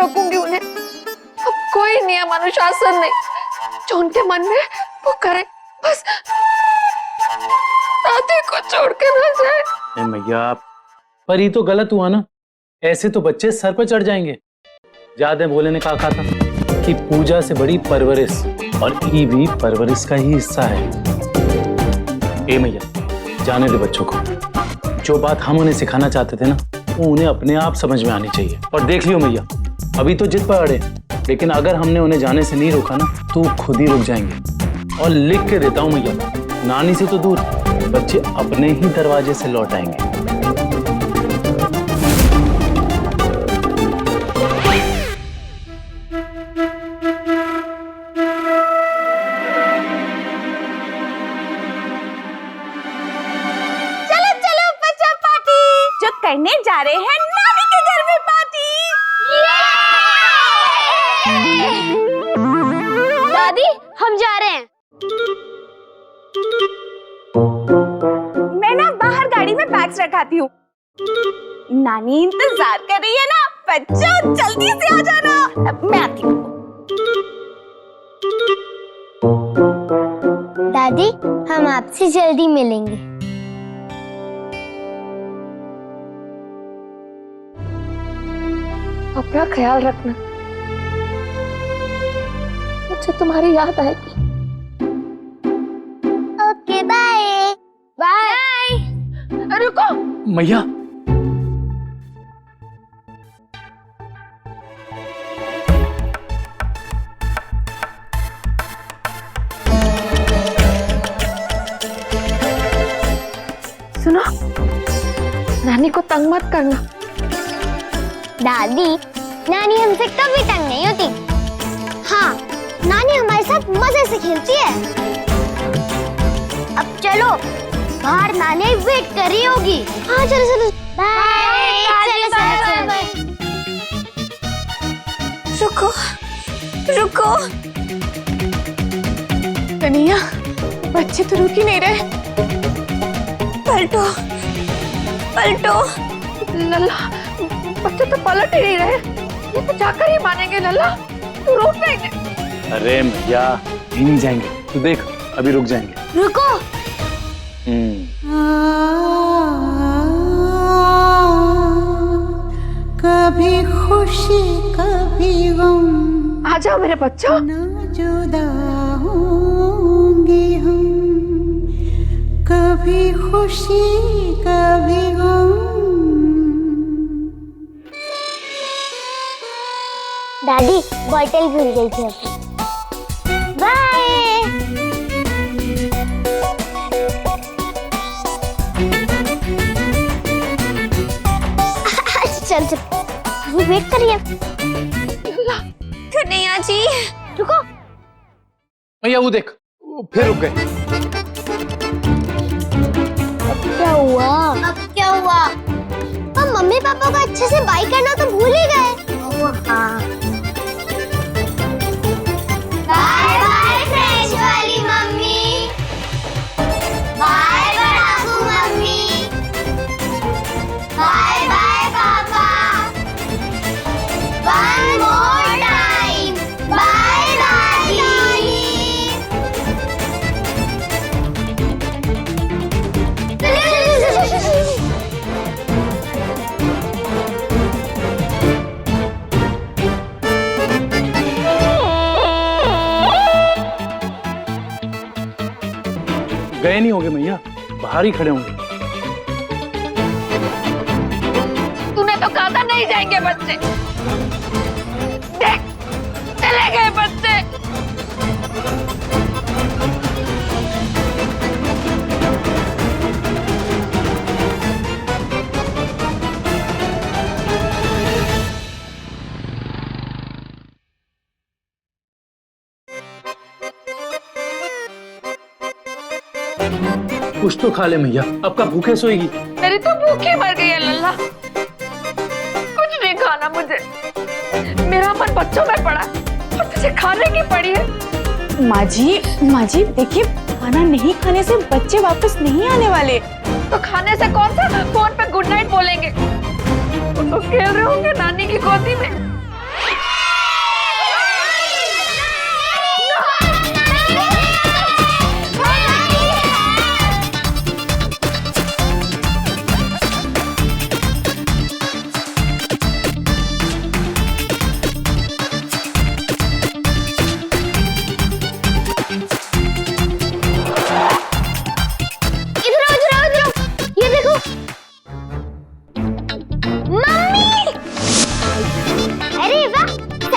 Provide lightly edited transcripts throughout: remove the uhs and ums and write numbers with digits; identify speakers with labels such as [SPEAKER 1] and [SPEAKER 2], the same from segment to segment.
[SPEAKER 1] रोकूंगी उन्हें। अब कोई नियम अनुशासन नहीं, जो उनके मन में वो करे बस, दादी को छोड़ के ना जाए।
[SPEAKER 2] मैया, पर ये तो गलत हुआ ना, ऐसे तो बच्चे सर पर चढ़ जाएंगे। याद है भोले ने कहा था कि पूजा से बड़ी परवरिश, और ये भी परवरिश का ही हिस्सा है। ए मैया, जाने दे बच्चों को। जो बात हम उन्हें सिखाना चाहते थे ना, वो उन्हें अपने आप समझ में आनी चाहिए। और देख लियो मैया, अभी तो जिद पर अड़े, लेकिन अगर हमने उन्हें जाने से नहीं रोका ना, तो खुद ही रुक जाएंगे। और लिख के देता हूँ मैया, नानी से तो दूर, बच्चे अपने ही दरवाजे से लौट आएंगे।
[SPEAKER 3] करने जा रहे हैं नानी के घर में पार्टी।
[SPEAKER 4] दादी, हम जा रहे हैं।
[SPEAKER 3] मैं ना बाहर गाड़ी में बैग्स रखाती हूँ। नानी इंतजार कर रही है ना, बच्चों जल्दी से आ जाना। मैं आती हूँ।
[SPEAKER 4] दादी, हम आपसे जल्दी मिलेंगे।
[SPEAKER 1] अपना ख्याल रखना, मुझे तुम्हारी याद आएगी।
[SPEAKER 4] Okay, bye bye.
[SPEAKER 1] रुको
[SPEAKER 2] मैया,
[SPEAKER 1] सुनो, नानी को तंग मत करना।
[SPEAKER 4] दादी, नानी हमसे कभी तंग नहीं होती। हाँ, नानी हमारे साथ मजे से खेलती है। अब चलो, बाहर नानी वेट कर रही होगी। हाँ चलो चलो, बाय। चलो बाय।
[SPEAKER 3] रुको रुको, कन्हैया, बच्चे तो रुक ही नहीं रहे। पलटो पलटो।
[SPEAKER 1] लल्ला, बच्चे तो पलट ही नहीं रहे। ये तो जाकर ही मानेंगे। लल्ला, तू रोक देंगे।
[SPEAKER 2] अरे मैया, ही नहीं जाएंगे, तू देख अभी रुक जाएंगे।
[SPEAKER 4] रुको।
[SPEAKER 5] कभी खुशी कभी गम,
[SPEAKER 1] आ जाओ मेरे बच्चों।
[SPEAKER 5] ना जुदा होंगे हम, कभी खुशी कभी गम।
[SPEAKER 4] दादी, बॉटल भूल गई थी अपनी। बाय। चल चल, वो वेट करिए।
[SPEAKER 3] कन्हैया जी,
[SPEAKER 4] रुको।
[SPEAKER 2] मैया वो देख, फिर रुक गए।
[SPEAKER 4] अब क्या हुआ? हम मम्मी पापा को अच्छे से बाय करना तो भूल ही गए। हाँ। बाय बाय फ्रेश वाली मम्मी। बाय बड़ाकू मम्मी। बाय बाय पापा। One more time. बाय दादी।
[SPEAKER 2] गए नहीं होंगे मैया, बाहर ही खड़े होंगे।
[SPEAKER 1] तूने तो कहा था नहीं जाएंगे बच्चे। देख, चले गए बच्चे।
[SPEAKER 2] कुछ तो खा ले मैया, अब का भूखे सोएगी।
[SPEAKER 1] मेरी तो भूखी मर गई है लल्ला, कुछ नहीं खाना मुझे। मेरा मन बच्चों में पड़ा और तुझे खाने की पड़ी है।
[SPEAKER 3] माँ जी देखिए, खाना नहीं खाने से बच्चे वापस नहीं आने वाले।
[SPEAKER 1] तो खाने से कौन सा फोन पे गुड नाइट बोलेंगे? वो तो खेल रहे होंगे नानी की गोदी में।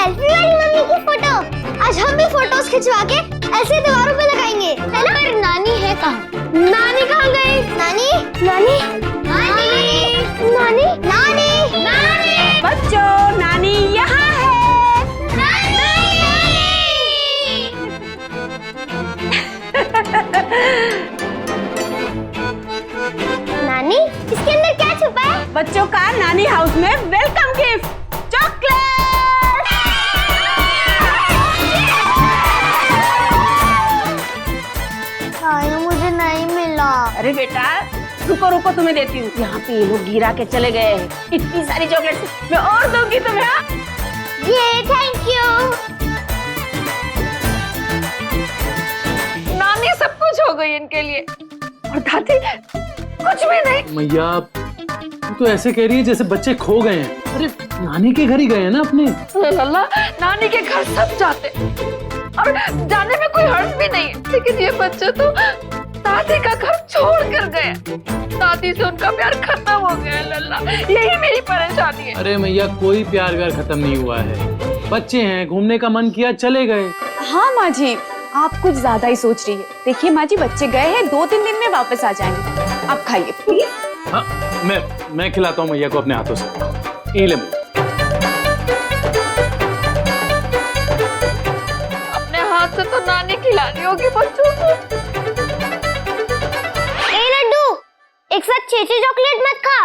[SPEAKER 4] सेल्फी वाली मम्मी की फोटो। आज हम भी फोटोज खिंचवा के ऐसे दीवारों पे लगाएंगे, है ना? पर नानी है कहाँ? नानी कहाँ गई? नानी नानी नानी नानी नानी नानी।
[SPEAKER 3] बच्चों, नानी यहाँ है।
[SPEAKER 4] नानी, इसके अंदर क्या छुपा है?
[SPEAKER 3] बच्चों का नानी हाउस में वेलकम गिफ्ट, चॉकलेट।
[SPEAKER 4] खाना मुझे नहीं मिला।
[SPEAKER 3] अरे बेटा, रुको रुको, तुम्हें देती हूँ। यहाँ पे ये लोग गिरा के चले गए हैं। इतनी सारी चॉकलेट मैं और दूंगी तुम्हें। हाँ?
[SPEAKER 4] ये थैंक यू।
[SPEAKER 1] नानी सब कुछ हो गई इनके लिए, और दादी कुछ भी नहीं।
[SPEAKER 2] मैया तू तो ऐसे कह रही है जैसे बच्चे खो गए हैं। अरे नानी के घर ही गए हैं ना अपने।
[SPEAKER 1] लल्ला, नानी के घर सब जाते और जाने में कोई हर्ज भी नहीं है, लेकिन ये बच्चे तो दादी का घर छोड़ कर गए। दादी से उनका प्यार खत्म हो गया है लल्ला, यही मेरी परेशानी है।
[SPEAKER 2] अरे मैया कोई प्यार व्यार खत्म नहीं हुआ है। बच्चे हैं, घूमने का मन किया चले गए।
[SPEAKER 3] हाँ माँ जी, आप कुछ ज्यादा ही सोच रही है। देखिए माँ जी, बच्चे गए हैं, 2-3 दिन में वापस आ जाएंगे। आप खाइए प्लीज।
[SPEAKER 2] हाँ मैं खिलाता हूँ मैया को अपने हाथों से। ये ले मैया।
[SPEAKER 1] अपने हाथ से तो नानी खिलानी होगी बच्चों को।
[SPEAKER 4] ए लड्डू, एक साथ 6-6 चॉकलेट मत खा।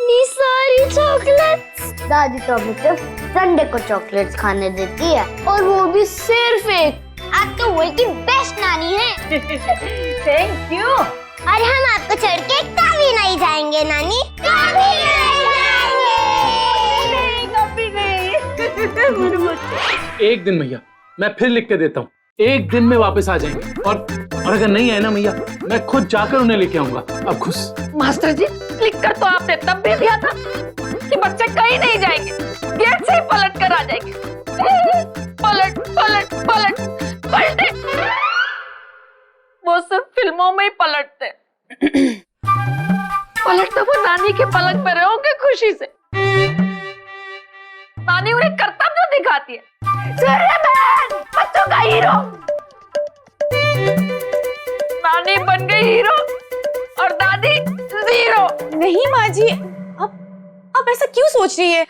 [SPEAKER 4] ये सारी चॉकलेट्स दादी तो मुझे संडे को चॉकलेट्स खाने देती है, और वो भी सिर्फ एक। आप तो वर्ल्ड की बेस्ट नानी है।
[SPEAKER 3] Thank you.
[SPEAKER 4] और हम आपको छोड़ के कभी नहीं जाएंगे नानी, कभी नहीं जाएंगे।
[SPEAKER 3] कभी नहीं।
[SPEAKER 2] एक दिन मैया मैं फिर लिख के देता हूँ, एक दिन में वापस आ जाएंगे। और अगर नहीं आए ना मैया, मैं खुद जाकर उन्हें लेके आऊंगा। अब खुश।
[SPEAKER 1] मास्टर जी, लिख कर तो आपने तब भी दिया था कि बच्चे कहीं नहीं जाएंगे, गेट से ही पलट कर आ जाएंगे। पलट पलट पलट पलटे, वो सिर्फ फिल्मों में ही पलटते। पलटते वो नानी के पलक पे रहे होंगे खुशी से। नानी उन्हें कर्तव्य दिखाती है। सूर्यबेन, बच्चों का हीरो। नानी बन गई हीरो और दादी जीरो।
[SPEAKER 3] नहीं माँ जी, अब ऐसा क्यों सोच रही है?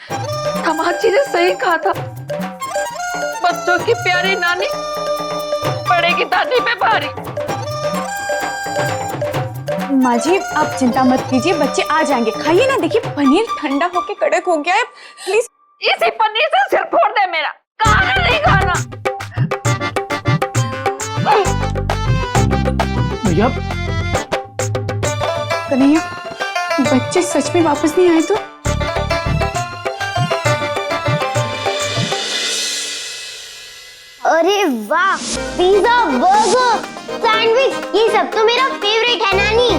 [SPEAKER 1] समाज ने सही कहा था, बच्चों की प्यारी नानी पड़ेगी दादी पे भारी।
[SPEAKER 3] माँ जी, आप चिंता मत कीजिए, बच्चे आ जाएंगे। खाइए ना, देखिए पनीर ठंडा होके कड़क हो गया है। प्लीज
[SPEAKER 1] इसी पन्नी से सिर फोड़ दे मेरा। खाना नहीं खाना।
[SPEAKER 2] भैया
[SPEAKER 3] कन्हैया, बच्चे सच में वापस नहीं आए तो?
[SPEAKER 4] अरे वाह, पिज्जा, बर्गर, सैंडविच, ये सब तो मेरा फेवरेट है नानी।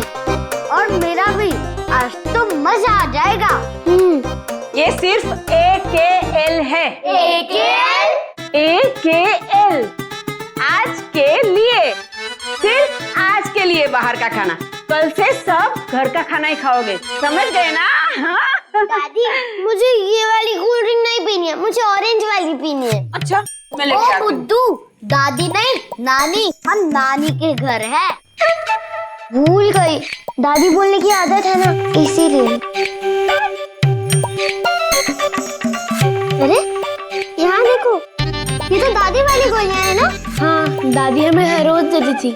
[SPEAKER 4] और मेरा भी। आज तो मजा आ जाएगा।
[SPEAKER 3] ये सिर्फ AKL है। AKL, आज के लिए, सिर्फ आज के लिए बाहर का खाना। कल से सब घर का खाना ही खाओगे, समझ गए ना? हाँ?
[SPEAKER 4] दादी, मुझे ये वाली कोल्ड ड्रिंक नहीं पीनी है, मुझे ऑरेंज वाली पीनी है।
[SPEAKER 3] अच्छा, मैं लेके आती हूँ।
[SPEAKER 4] बुद्धू, दादी नहीं, नानी। हम नानी के घर है। भूल गई, दादी बोलने की आदत है ना, इसीलिए। अरे यहाँ देखो, ये तो दादी वाली गोलियां है ना? हाँ, दादी हमें हर रोज देती थी।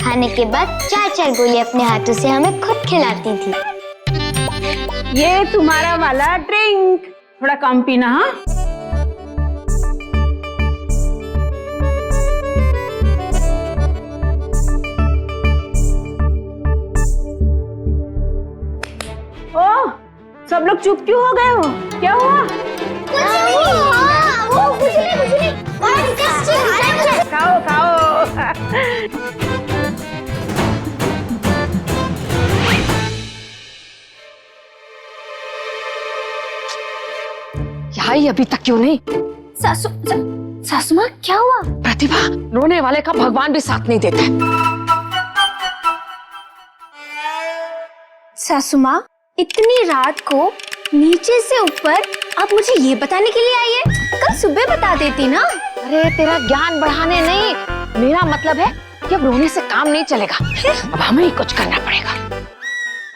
[SPEAKER 4] खाने के बाद 4-4 गोली अपने हाथों से हमें खुद खिलाती थी।
[SPEAKER 3] ये तुम्हारा वाला ड्रिंक, थोड़ा कम पीना। हाँ, ओह, सब लोग चुप क्यों हो गए हो? क्या हुआ?
[SPEAKER 4] कुछ नहीं।
[SPEAKER 3] खाओ खाओ।
[SPEAKER 1] यही अभी तक क्यों नहीं?
[SPEAKER 4] सासू माँ, क्या हुआ?
[SPEAKER 1] प्रतिभा, रोने वाले का भगवान भी साथ नहीं देता।
[SPEAKER 4] सासू माँ, इतनी रात को नीचे से ऊपर आप मुझे ये बताने के लिए आई है? कल सुबह बता देती ना।
[SPEAKER 1] अरे तेरा ज्ञान बढ़ाने नहीं, मेरा मतलब है कि अब रोने से काम नहीं चलेगा, अब हमें ही कुछ करना पड़ेगा।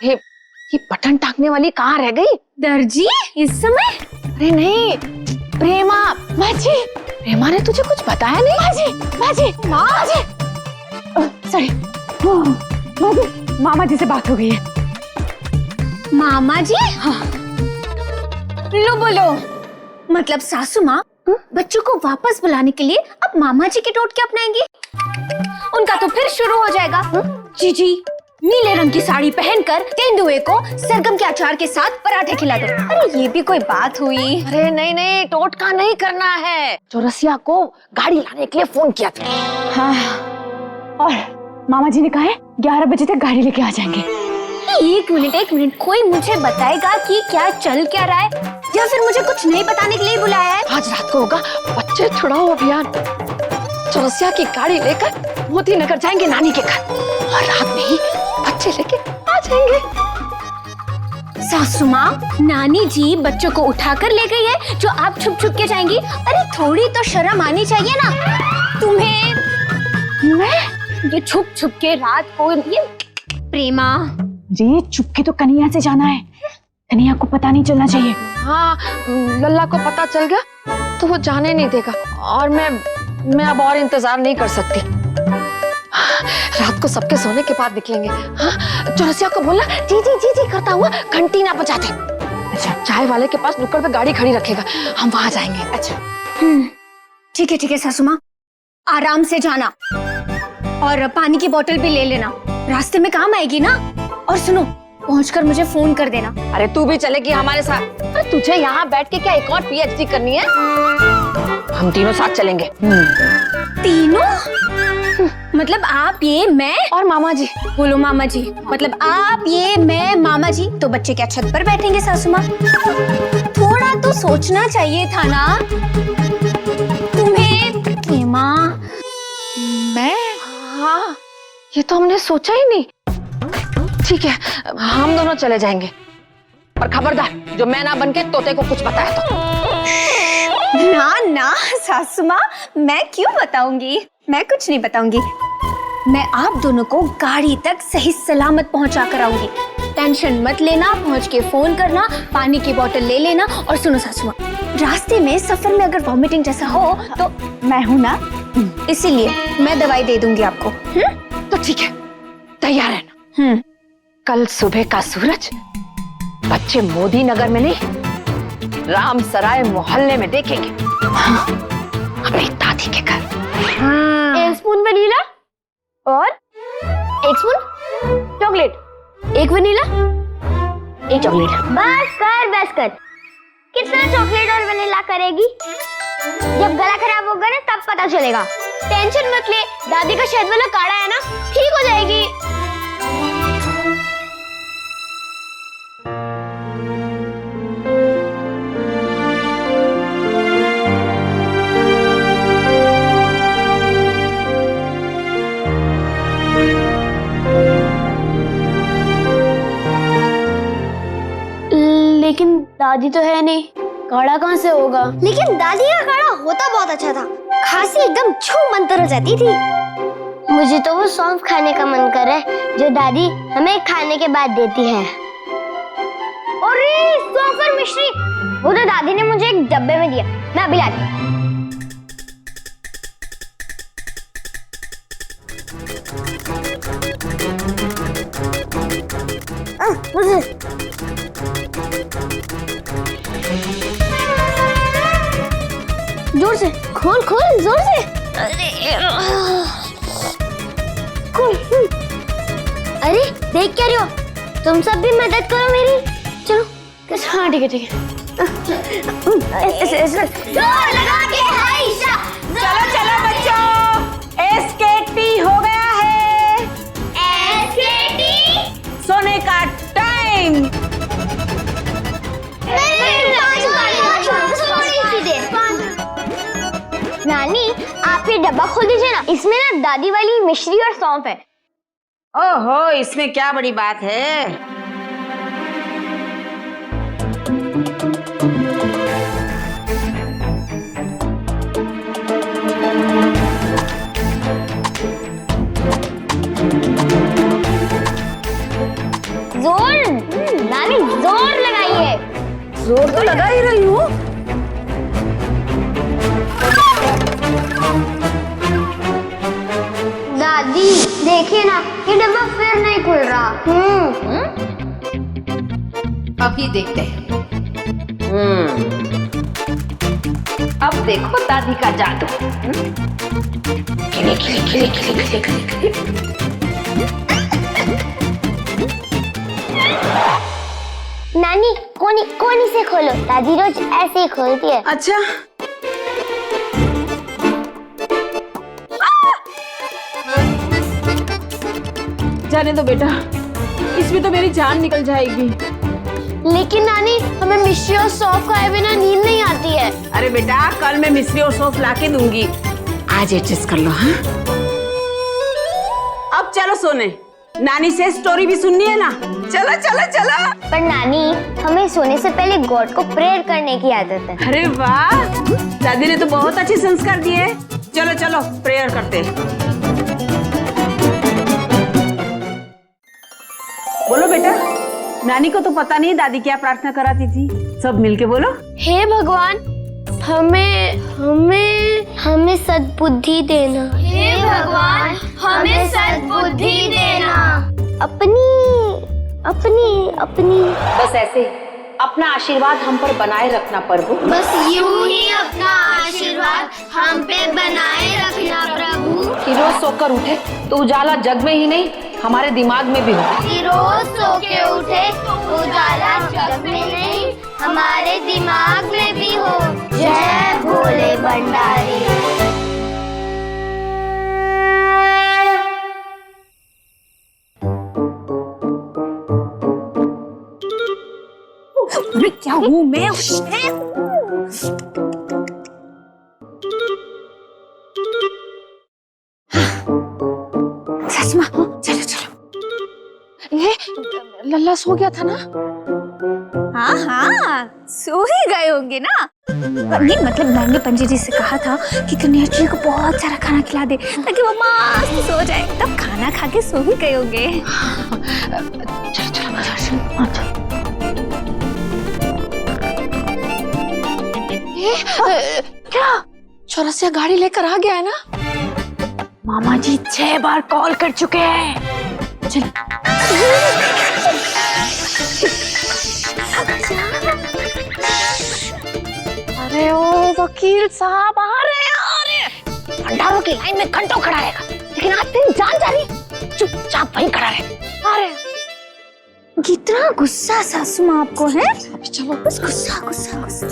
[SPEAKER 1] ये बटन टाकने वाली कहाँ रह गई?
[SPEAKER 4] दर्जी इस समय?
[SPEAKER 1] अरे नहीं, प्रेमा। माजी, प्रेमा ने तुझे कुछ बताया नहीं? माजी, सॉरी, मामा जी से बात हो गई है।
[SPEAKER 4] मामा जी? हाँ। लो बोलो। मतलब सासू माँ बच्चों को वापस बुलाने के लिए अब मामा जी के टोटके अपनाएंगी? उनका तो फिर शुरू हो जाएगा। जीजी नीले रंग की साड़ी पहनकर तेंदुए को सरगम के अचार के साथ पराठे खिला दो। अरे ये भी कोई बात हुई?
[SPEAKER 1] अरे नहीं, टोटका नहीं करना है। चौरसिया को गाड़ी लाने के लिए फोन किया था।
[SPEAKER 3] हाँ, और मामा जी ने कहा है 11 बजे तक गाड़ी लेके आ जाएंगे।
[SPEAKER 4] एक मिनट, कोई मुझे बताएगा कि क्या चल क्या रहा है, या फिर मुझे कुछ नहीं बताने के लिए बुलाया है?
[SPEAKER 1] आज रात को होगा बच्चे छुड़ाओ अभियान। चौरसिया की गाड़ी लेकर मोती नगर जाएंगे नानी के घर, और रात में ही बच्चे लेके आ जाएंगे।
[SPEAKER 4] सासू माँ, नानी जी बच्चों को उठाकर ले गई है जो आप छुप छुप के जाएंगी? अरे थोड़ी तो शर्म आनी चाहिए ना तुम्हें। मैं ये छुप छुप के रात को ये प्रेमा
[SPEAKER 3] जी चुपके तो कन्हैया से जाना है, कन्हैया को पता नहीं चलना चाहिए।
[SPEAKER 1] हाँ, लल्ला को पता चल गया तो वो जाने नहीं देगा, और मैं अब और इंतजार नहीं कर सकती। रात को सबके सोने के बाद निकलेंगे। हाँ, चौरसिया को बोलना जी करता हुआ घंटी ना बजा दे। अच्छा, चाय वाले के पास नुक्कड़ पे गाड़ी खड़ी रखेगा, हम वहां जाएंगे। अच्छा
[SPEAKER 4] ठीक है सासू माँ, आराम से जाना और पानी की बोतल भी ले लेना, रास्ते में काम आएगी ना। और सुनो, पहुंचकर मुझे फोन कर देना।
[SPEAKER 1] अरे तू भी चलेगी हमारे साथ? अरे तुझे यहाँ बैठ के क्या एक और पीएचडी करनी है? हम तीनों साथ चलेंगे।
[SPEAKER 4] तीनों? मतलब आप, ये, मैं
[SPEAKER 1] और मामा जी।
[SPEAKER 4] बोलो मामा जी, मतलब आप, ये, मैं, मामा जी। तो बच्चे क्या छत पर बैठेंगे सासू माँ? थोड़ा तो सोचना चाहिए था ना तुम्हें। माँ
[SPEAKER 1] मैं? हाँ, ये तो हमने सोचा ही नहीं। ठीक है, हम दोनों चले जाएंगे, और खबरदार जो मैं ना बनके तोते को कुछ बताया तो।
[SPEAKER 4] ना सासू माँ, मैं क्यों बताऊंगी? मैं कुछ नहीं बताऊंगी। मैं आप दोनों को गाड़ी तक सही सलामत पहुंचा कर आऊंगी। टेंशन मत लेना, पहुंच के फोन करना, पानी की बोतल ले लेना। और सुनो सासू माँ, रास्ते में सफर में अगर वॉमिटिंग जैसा हो तो मैं हूं ना, इसीलिए मैं दवाई दे दूंगी आपको।
[SPEAKER 1] तो ठीक है, तैयार है ना? कल सुबह का सूरज बच्चे मोदी नगर में नहीं, रामसराय मोहल्ले में देखेंगे। हाँ, अपनी दादी के घर।
[SPEAKER 4] एक स्पून वनीला और एक स्पून चॉकलेट। एक वनीला, एक चॉकलेट।
[SPEAKER 6] बस कर। कितना चॉकलेट और वनीला करेगी? जब गला खराब होगा ना तब पता चलेगा। टेंशन मत ले, दादी का शहद वाला काढ़ा है ना, ठीक हो जाएगी।
[SPEAKER 4] लेकिन दादी तो है नहीं, काढ़ा कहाँ से होगा?
[SPEAKER 6] लेकिन दादी का काढ़ा होता बहुत अच्छा था, खांसी एकदम छू मंतर हो जाती थी। मुझे तो वो सौंफ खाने का मन कर रहा है जो दादी हमें खाने के बाद देती है। अरे सौंफ और मिश्री, वो तो दादी ने मुझे एक डब्बे में दिया, मैं अभी लाती हूँ। जोर से खोल जोर से। अरे देख क्या रहे हो, तुम सब भी मदद करो मेरी। चलो।
[SPEAKER 4] हाँ ठीक है।
[SPEAKER 6] जोर लगा के हाइशा।
[SPEAKER 3] चलो बच्चों, एसकेटी हो गया है।
[SPEAKER 6] एसकेटी
[SPEAKER 3] सोने का टाइम।
[SPEAKER 6] नानी आप ये डब्बा खोल दीजिए ना, इसमें ना दादी वाली मिश्री और सौंफ है।
[SPEAKER 3] ओहो, इसमें क्या बड़ी बात है। जोर तो लगा ही रही हूँ।
[SPEAKER 6] दादी देखिए ना, ये डब्बा फिर नहीं खुल रहा।
[SPEAKER 1] अभी देखते हैं। अब देखो दादी का जादू। खिले खिले खिले खिले खिले खिले खिले।
[SPEAKER 6] नानी कोनी कोनी से खोलो, दादी रोज ऐसे ही खोलती है।
[SPEAKER 3] अच्छा जाने दो बेटा, इसमें तो मेरी जान निकल जाएगी।
[SPEAKER 6] लेकिन नानी हमें मिश्री और सौंफ खाए बिना नींद नहीं आती है।
[SPEAKER 3] अरे बेटा कल मैं मिश्री और सौंफ ला के दूंगी, आज एडजस्ट कर लो। हाँ अब चलो सोने, नानी से स्टोरी भी सुननी है ना। चलो चलो चलो।
[SPEAKER 6] पर नानी हमें सोने से पहले गॉड को प्रेयर करने की आदत है।
[SPEAKER 3] अरे वाह, दादी ने तो बहुत अच्छे संस्कार दिए। चलो चलो प्रेयर करते हैं। बोलो बेटा, नानी को तो पता नहीं दादी क्या प्रार्थना कराती थी, सब मिलके बोलो।
[SPEAKER 6] हे भगवान, हमें हमें हमें सद्बुद्धि देना। हे भगवान, हमें सद्बुद्धि देना। अपनी अपनी अपनी
[SPEAKER 1] बस ऐसे अपना आशीर्वाद हम पर बनाए रखना प्रभु।
[SPEAKER 6] बस यूं ही अपना आशीर्वाद हम पे बनाए रखना प्रभु।
[SPEAKER 1] कि रोज सोकर उठे तो उजाला जग में ही नहीं हमारे दिमाग में भी हो।
[SPEAKER 6] कि रोज सो के उठे उजाला जग में नहीं हमारे दिमाग में भी हो। जय भोले भंडारी।
[SPEAKER 3] अरे क्या हूँ मैं? ससमा, चलो चलो।
[SPEAKER 1] ये लल्ला सो गया था ना?
[SPEAKER 7] हाँ हाँ सो ही गए होंगे ना। नहीं मतलब मैंने पंजी जी से कहा था कि कन्या जी को बहुत सारा खाना खिला दे ताकि वो मस्त सो जाए, तब खाना खा के सो ही गए होंगे।
[SPEAKER 1] चलो चलो चलो। क्या चौरसिया गाड़ी लेकर आ गया है ना? मामा जी 6 बार कॉल कर चुके हैं। चल अरे ओ वकील साहब आ रहे हैं। भंडारों की लाइन में घंटों खड़ा रहेगा, लेकिन आज तेरी जान जा रही, चुपचाप वहीं खड़ा रहे। आ रहे हैं।
[SPEAKER 7] कितना गुस्सा सासू माँ आपको है।
[SPEAKER 1] चलो
[SPEAKER 7] बस गुस्सा गुस्सा गुस्सा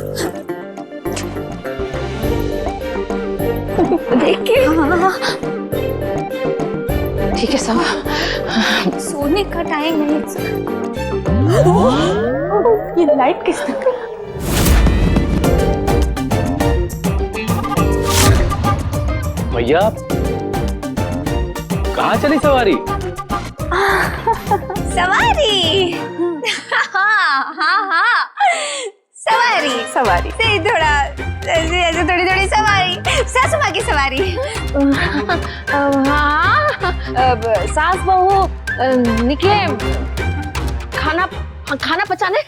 [SPEAKER 1] देखिए। ठीक है सब,
[SPEAKER 7] सोने का टाइम है।
[SPEAKER 3] ये लाइट किस तरह?
[SPEAKER 2] भैया कहाँ चली सवारी?
[SPEAKER 7] सवारी हाँ हाँ हाँ सवारी
[SPEAKER 3] सवारी
[SPEAKER 7] से थोड़ा ऐसे थोड़ी थोड़ी सवारी, सासू माँ की सवारी।
[SPEAKER 1] हाँ सास बहू निकले खाना पचाने।